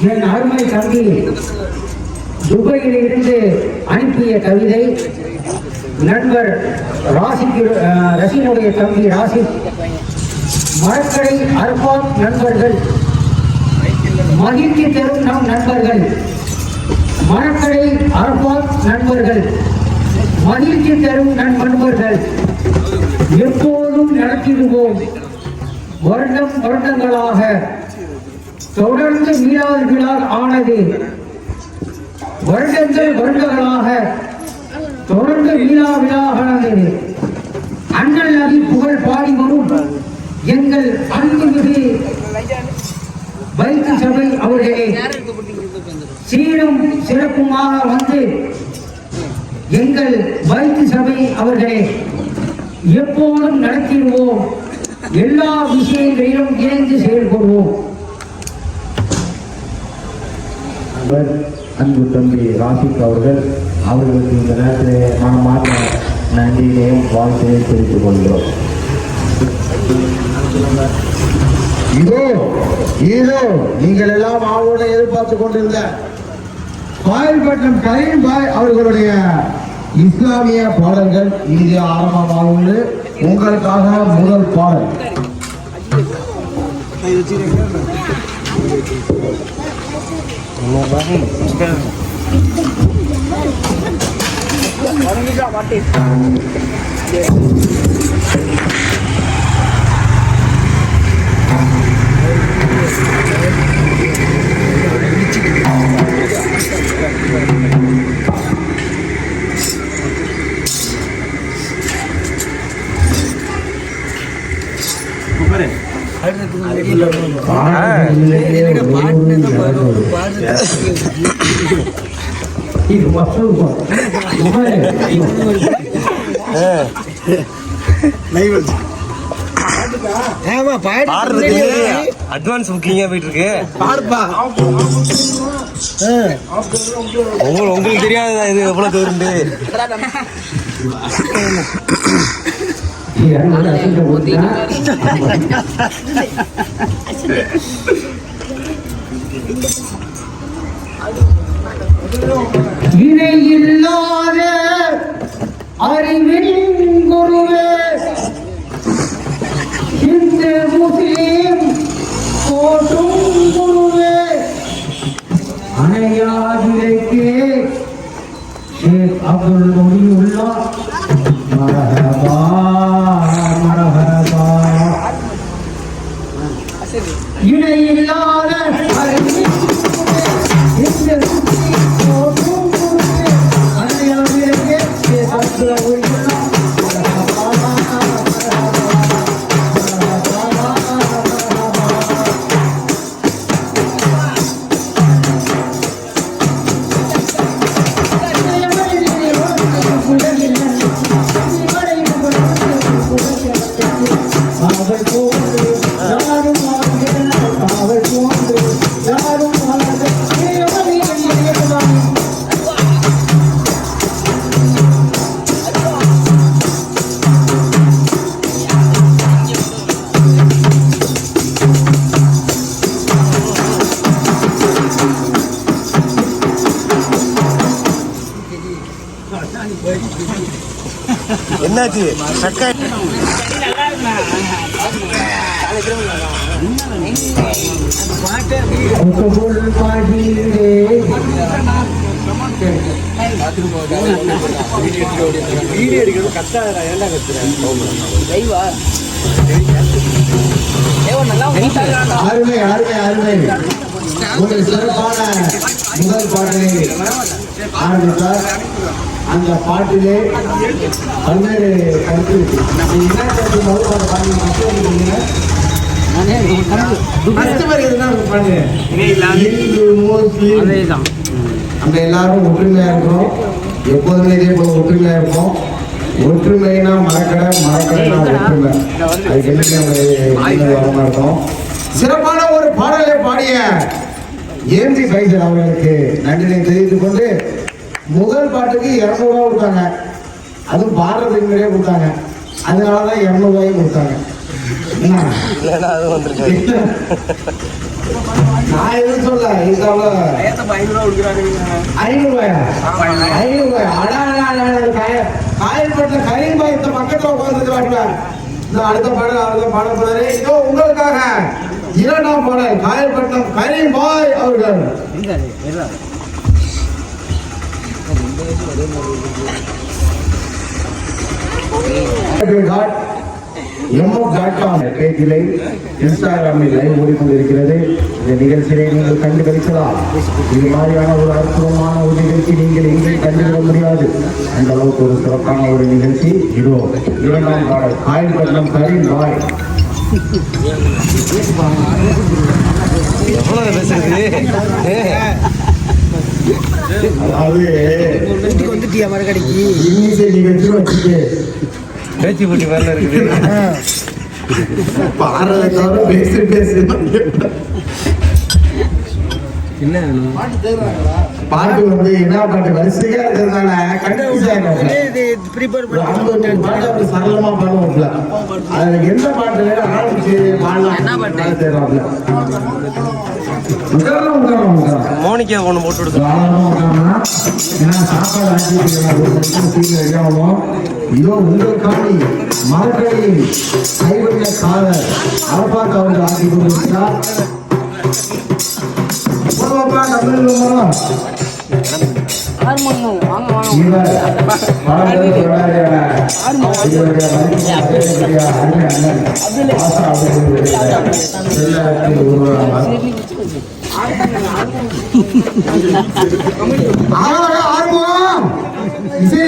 என் அருமை தம்பி துபாயில் இருந்து அனுப்பிய கவிதை நண்பர் ரசினுடைய தம்பி ராசிக். மரக்கடை அர்பாத் நண்பர்கள், மகிழ்ச்சி தரும் நம் நண்பர்கள். மரக்கடை அர்பாத் நண்பர்கள், மகிழ்ச்சி தரும் நம் நண்பர்கள். எப்போதும் நடத்திடுவோம். வருடங்களாக தொடர்ந்து மீளாத விழா ஆனது. வருடங்களாக தொடர்ந்து விழாவானது. அண்ணல் நதி புகழ் பாடி வரும் எங்கள் அன்புமிகு வைத்து சபை அவர்களே, சீரும் சிறப்புமாக வந்து எங்கள் வைத்து சபை அவர்களே எப்போதும் நடத்திடுவோம். எல்லா விஷயங்களிலும் இணைந்து செயல்படுவோம். அன்பு தம்பி ராசிக் அவர்களுக்கு இந்த நேரத்தில் மனமார்ந்த நன்றியையும் வாழ்க்கையை தெரிவித்துக் கொள்கிறோம். இதோ நீங்கள் எல்லாம் ஆவோட எதிர்பார்த்து கொண்டிருந்த பாயல்பட்டம் கரீம் பாய் அவர்களுடைய இஸ்லாமிய பாடல்கள் இங்கே ஆரம்பமாக உங்களுக்காக முதல் பாடல். அட்வான்ஸ் புக்கிங்கா போயிட்டு இருக்கு. உங்களுக்கு தெரியாதா இது எவ்வளவு தூரம்? இணையில்லாத அறிவின் குருவே, இந்து முஸ்லிம் போற்றும் குருவே, அணையாதிரைக்கு ஷேக் அப்துல் மொழியுல்லா மரஹபா மரஹபா. இணையில்லாத அறிவின் இந்து முஸ்லிம் போற்றும் குருவே, அணையாதிரைக்கு ஷேக் அப்துல் மொழியுல்லா என்னாச்சு? அருமை அருமை அருமை. உங்கள் சிறப்பான முதல் பாடலை ஆரம்பித்தார். அந்த பாட்டிலே பல்வேறு கருத்து என்ன கருத்து முதல் பாட்டு பாடுங்க. நம்ம எல்லாரும் ஒற்றுமையா இருக்கோம். எப்போதுமே இதே போல ஒற்றுமையா இருப்போம். ஒற்றுமைனா மரக்கடைனா ஒற்றுமை. அதுக்கு என்ன இருக்கோம். சிறப்பான ஒரு பாடலை பாடிய ஏந்தி பைசல் அவர்களுக்கு நன்றியை தெரிவித்துக் கொண்டு முதல் பாட்டுக்கு 200 ரூபா கொடுத்தாங்க. அதுவும் பாடுறதுக்கு முன்னாடியே கொடுத்தாங்க. அதனாலதான் 200 ரூபாயும் கொடுத்தாங்க. நான் எதுவும் சொல்ல இது அவ்வளோ 500 ரூபாயா 500 ரூபாயா காயல்பட்ட கரீம்பாயத்தை பக்கத்துல உட்கார்ந்து வாட்டுவார். இந்த அடுத்த பாடல் போனாரு. இதோ உங்களுக்காக 2ஆம் பாடல் காயல்பட்டம் கரீம்பாய் அவர்கள். பேஜிலே இன்ஸ்டாகிராமில் லைவ் ஓடிக்கொண்டிருக்கிறது. இந்த நிகழ்ச்சியை நீங்கள் கண்டுகளிக்கலாம். இது மாதிரியான ஒரு அற்புதமான ஒரு நிகழ்ச்சி நீங்கள் எங்கேயும் கண்டுவிட முடியாது. அந்த அளவுக்கு ஒரு சிறப்பான ஒரு நிகழ்ச்சி. இதோ 2ஆம் பாடல் காயல்பட்டம் கரீம்பாய். எவ்வளவு பேசுறது அதாவது இன்னிசை நிகழ்ச்சி வச்சுட்டு பேச்சு போட்டி மேல இருக்குது. பாடுறதை தவிர பேசி பாட்டு வந்து என்ன பாட்டு வரிசையா இருக்கிறதுனால பாட்டு சரளமா பாடுவோம்ல. அதுல எந்த பாட்டு ஆரம்பிச்சு பாடலாம். மோனிகா ஒண்ணு போட்டு விடுங்க. இதோ உங்கள் காணி மரக்கடையில் கைவண்ண காதல் அரபாத் அவர்கள் ஆக்கி கொண்டிருக்கிறார். இசை